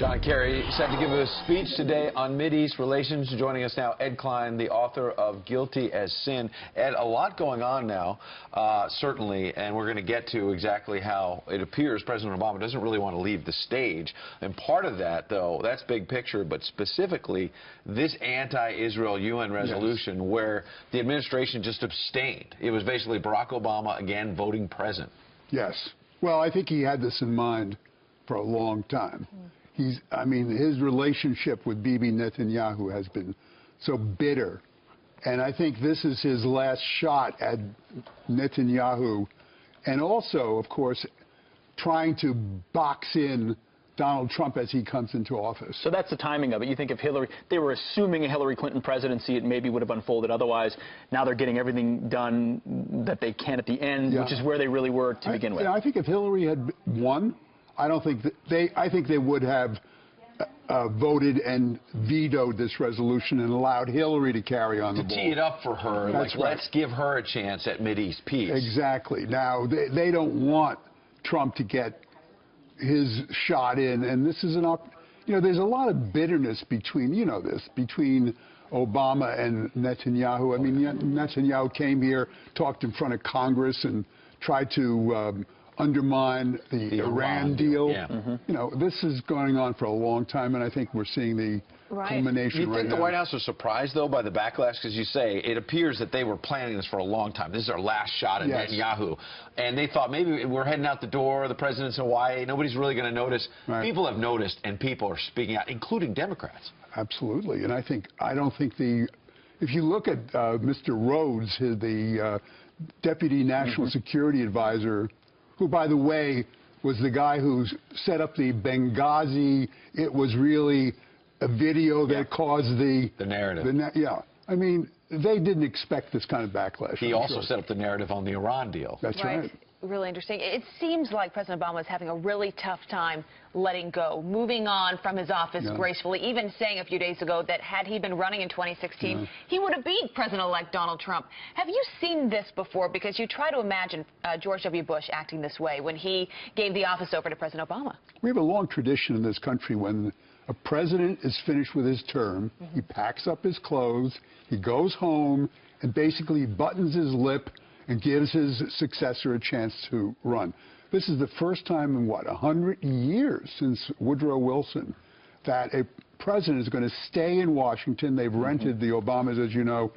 John Kerry set to give a speech today on Mideast relations. Joining us now, Ed Klein, the author of Guilty as Sin. Ed, a lot going on now, certainly, and we're going to get to exactly how it appears President Obama doesn't really want to leave the stage. And part of that, though, that's big picture, but specifically this anti-Israel UN resolution where the administration just abstained. It was basically Barack Obama, again, voting present. Yes. Well, I think he had this in mind for a long time. I mean, his relationship with Bibi Netanyahu has been so bitter. And I think this is his last shot at Netanyahu. And also, of course, trying to box in Donald Trump as he comes into office. So that's the timing of it. You think if Hillary, they were assuming a Hillary Clinton presidency, it maybe would have unfolded otherwise. Now they're getting everything done that they can at the end, which is where they really were to begin with. I think if Hillary had won, I think they would have voted and vetoed this resolution and allowed Hillary to carry on the ball. To tee it up for her, That's like, let's give her a chance at Mideast peace. Exactly. Now, they don't want Trump to get his shot in, and this is there's a lot of bitterness between, between Obama and Netanyahu. I mean, Netanyahu came here, talked in front of Congress, and tried to undermine the Iran deal. This is going on for a long time, and I think we're seeing the culmination right now. You think the White House was surprised, though, by the backlash? Because you say it appears that they were planning this for a long time. This is our last shot at Netanyahu. And they thought maybe we're heading out the door, the president's in Hawaii, nobody's really going to notice. People have noticed, and people are speaking out, including Democrats. Absolutely. And I don't think if you look at Mr. Rhodes, the Deputy National Security Advisor, who, by the way, was the guy who set up the Benghazi. It was really a video that caused the narrative. I mean, they didn't expect this kind of backlash. He also set up the narrative on the Iran deal. That's right. Really interesting. It seems like President Obama is having a really tough time letting go, moving on from his office gracefully, even saying a few days ago that had he been running in 2016, he would have beat President-elect Donald Trump. Have you seen this before? Because you try to imagine George W. Bush acting this way when he gave the office over to President Obama. We have a long tradition in this country when a president is finished with his term, he packs up his clothes, he goes home, and basically buttons his lip and gives his successor a chance to run. This is the first time in, 100 years since Woodrow Wilson that a president is going to stay in Washington. They've rented the Obamas, as you know,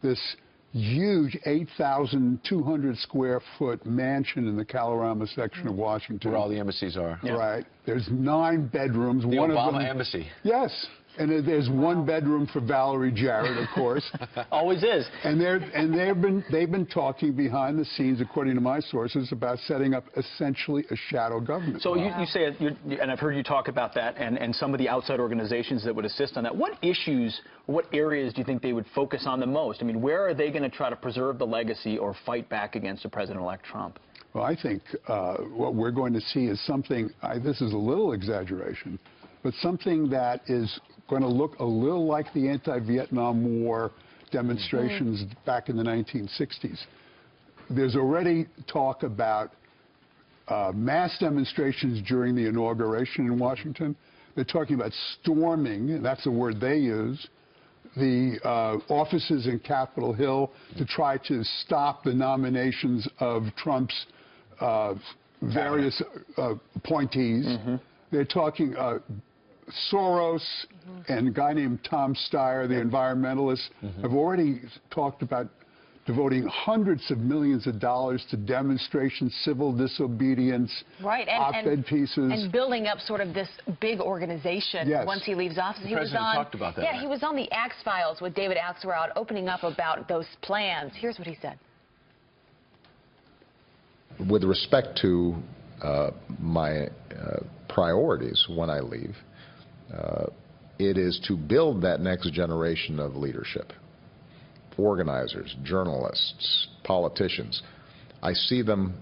this huge 8,200 square foot mansion in the Kalorama section of Washington. Where all the embassies are. Right. There's 9 bedrooms. The one Obama of them, embassy. Yes. And there's one bedroom for Valerie Jarrett, of course. Always is. And they've been talking behind the scenes, according to my sources, about setting up essentially a shadow government. So you say, and I've heard you talk about that, and some of the outside organizations that would assist on that. What issues, what areas do you think they would focus on the most? I mean, where are they going to try to preserve the legacy or fight back against the President-elect Trump? Well, I think what we're going to see is something, this is a little exaggeration, but something that is going to look a little like the anti-Vietnam War demonstrations back in the 1960s. There's already talk about mass demonstrations during the inauguration in Washington. They're talking about storming, that's the word they use, the offices in Capitol Hill to try to stop the nominations of Trump's various appointees. They're talking Soros and a guy named Tom Steyer, the environmentalist, have already talked about devoting hundreds of millions of dollars to demonstrations, civil disobedience, op-ed pieces. And building up sort of this big organization once he leaves office. The president talked about that. Yeah, he was on the Axe Files with David Axelrod opening up about those plans. Here's what he said. With respect to my priorities when I leave, it is to build that next generation of leadership. Organizers, journalists, politicians. I see them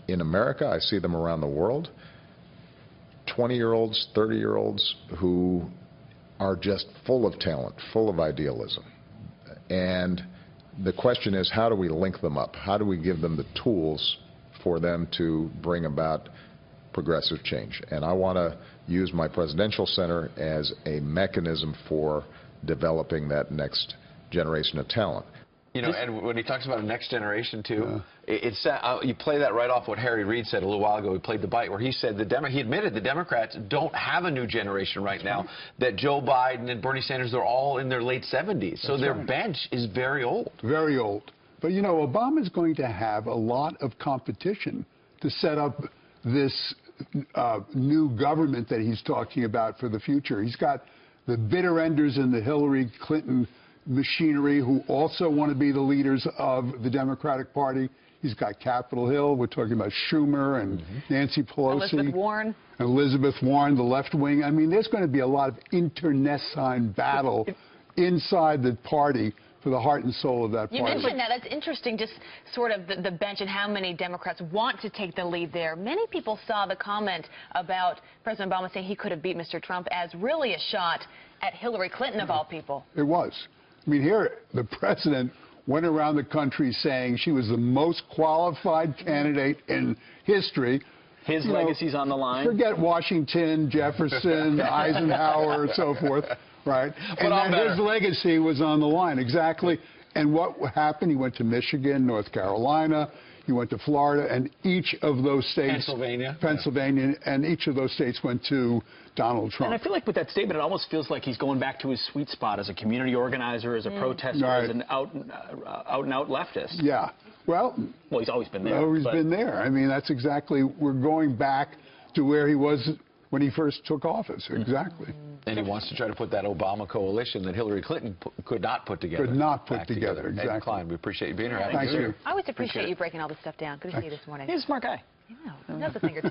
in America, I see them around the world. 20-year-olds, 30-year-olds who are just full of talent, full of idealism. And the question is, how do we link them up? How do we give them the tools for them to bring about progressive change. And I want to use my presidential center as a mechanism for developing that next generation of talent. You know, and when he talks about a next generation, too, it's you play that right off what Harry Reid said a little while ago. We played the bite where he said he admitted the Democrats don't have a new generation right now, that Joe Biden and Bernie Sanders, they're all in their late 70s. So their bench is very old. Very old. But, you know, Obama's going to have a lot of competition to set up this new government that he's talking about for the future. He's got the bitter enders in the Hillary Clinton machinery who also want to be the leaders of the Democratic Party. He's got Capitol Hill. We're talking about Schumer and Nancy Pelosi. Elizabeth Warren, the left wing. I mean, there's going to be a lot of internecine battle inside the party for the heart and soul of that party. You mentioned that. That's interesting, just sort of the bench and how many Democrats want to take the lead there. Many people saw the comment about President Obama saying he could have beat Mr. Trump as really a shot at Hillary Clinton, of all people. It was. I mean, here, the president went around the country saying she was the most qualified candidate in history. His legacy's on the line. Forget Washington, Jefferson, Eisenhower, and so forth, right? And that his legacy was on the line, exactly. And what happened? He went to Michigan, North Carolina, he went to Florida, and each of those states, Pennsylvania, and each of those states went to Donald Trump. And I feel like with that statement, it almost feels like he's going back to his sweet spot as a community organizer, as a protester, as an out-and-out leftist. Yeah. Well, he's always been there. Always been there. I mean, that's exactly, we're going back to where he was when he first took office. Exactly. And he wants to try to put that Obama coalition that Hillary Clinton could not put together. Could not put together, exactly. Ed Klein, we appreciate you being here. Thank you. I always appreciate you breaking all this stuff down. Good to see you this morning. He's a smart guy. Yeah, that's a thing or two.